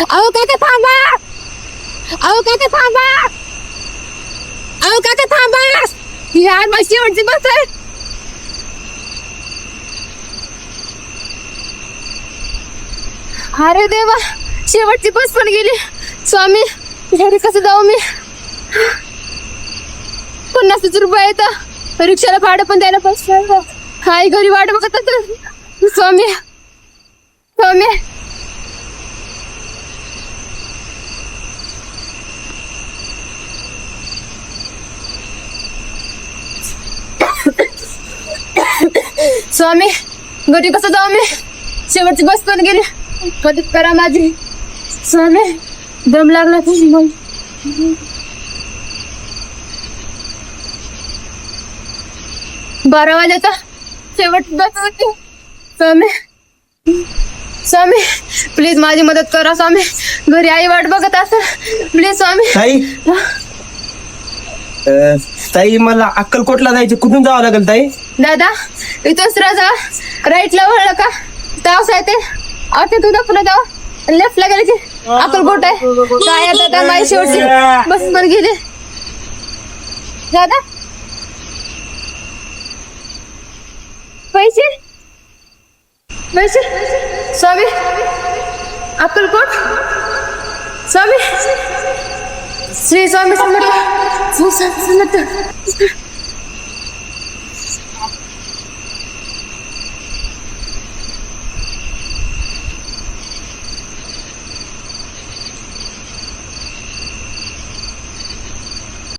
अहो काका थांबा. अहो काका थांबा. अहो काका थांबा. यार माझी शेवटची बस आहे. अरे देवा, शेवटची बस पण गेली. स्वामी घरी कसं जाऊ मी? 50 रुपये येतं, रिक्षाला भाडं पण द्यायला पैसे. आई घरी वाट बघत असेल. स्वामी स्वामी स्वामी घरी कसं जाऊ मी? शेवटची बस पण गेली. मदत करा माझी. स्वामी दम लागला तुझी. 12 वाजायचा शेवट बस होती. स्वामी स्वामी प्लीज माझी मदत करा स्वामी. घरी आई वाट बघत असेल. प्लीज स्वामी. ताई ताई मला अक्कलकोटला जायचे, कुठून जावं लागेल ताई? दादा इथं सरळ राईटला वळलं का तावसा येते. आता तुझा पुन्हा जाऊ लेफ्टला गेले की अक्कलकोट आहे. काय आहे दादा, माझी शेवटची बस पण गेली. दादा पैसे पैसे. स्वामी अक्कलकोट. स्वामी श्री स्वामी समर्थ.